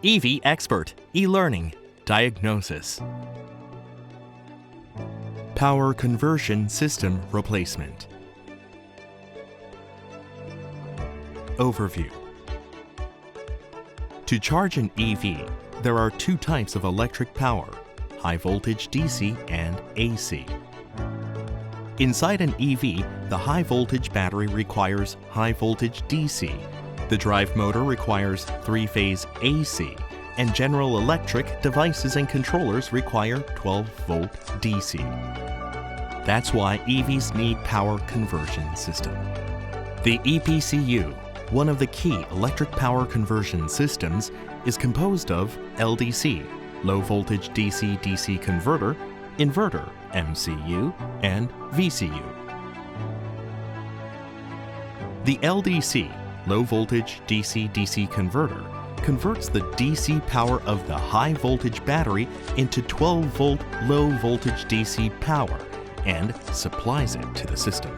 EV Expert, e-learning, diagnosis. Power conversion system replacement. Overview. To charge an EV, there are two types of electric power, high voltage DC and AC. Inside an EV, the high voltage battery requires high voltage DC, the drive motor requires three-phase AC, and General Electric devices and controllers require 12-volt DC. That's why EVs need power conversion system. The EPCU, one of the key electric power conversion systems, is composed of LDC, low voltage DC-DC converter, inverter, MCU, and VCU. The LDC, low voltage DC-DC converter, converts the DC power of the high voltage battery into 12-volt low voltage DC power and supplies it to the system.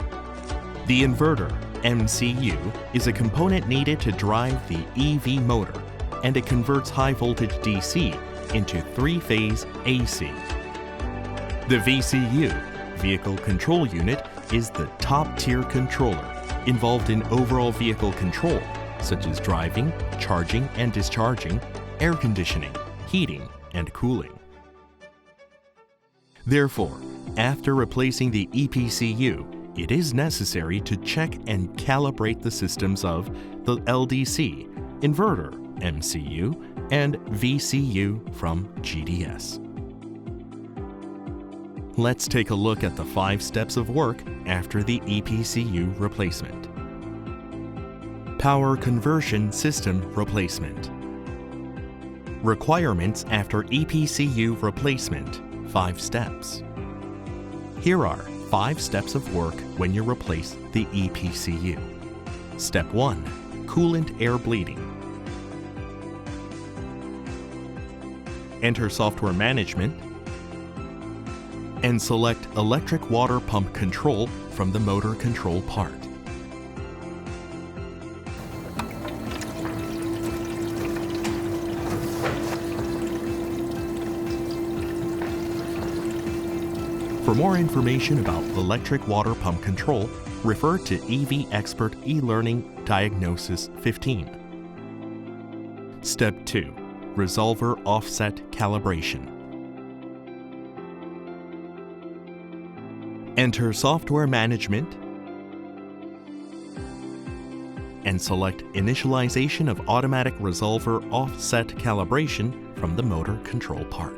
The inverter, MCU, is a component needed to drive the EV motor, and it converts high voltage DC into three-phase AC. The VCU, Vehicle Control Unit, is the top-tier controller involved in overall vehicle control, such as driving, charging and discharging, air conditioning, heating, and cooling. Therefore, after replacing the EPCU, it is necessary to check and calibrate the systems of the LDC, inverter, MCU, and VCU from GDS. Let's take a look at the 5 steps of work after the EPCU replacement. Power conversion system replacement. Requirements after EPCU replacement, 5 steps. Here are 5 steps of work when you replace the EPCU. Step 1. Coolant air bleeding. Enter Software Management and select Electric Water Pump Control from the motor control part. For more information about electric water pump control, refer to EV Expert e-learning Diagnosis 15. Step 2. Resolver Offset Calibration. Enter Software Management and select Initialization of Automatic Resolver Offset Calibration from the motor control part.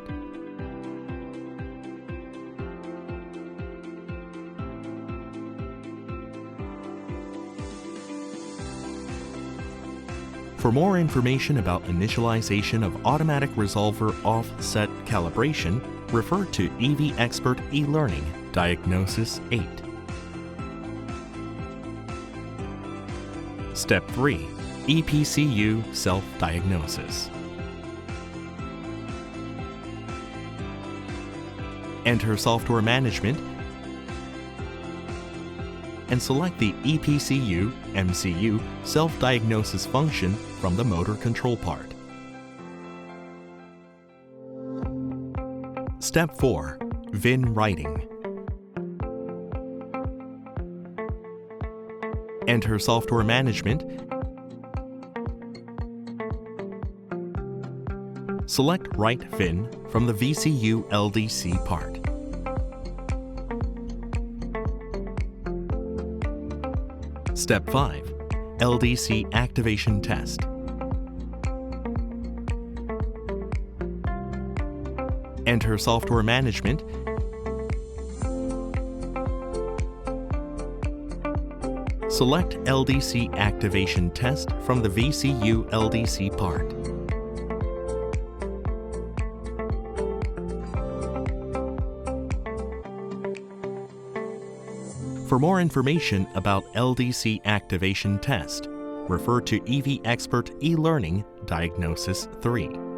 For more information about initialization of automatic resolver offset calibration, refer to EV Expert e-learning Diagnosis 8. Step 3. EPCU self-diagnosis. Enter Software Management and select the EPCU MCU self-diagnosis function from the motor control part. Step 4. VIN writing. Enter Software Management. Select Write VIN from the VCU LDC part. Step 5. LDC activation test. Enter Software Management select LDC activation test from the VCU LDC part. For more information about LDC activation test, refer to EV Expert e-learning Diagnosis 3.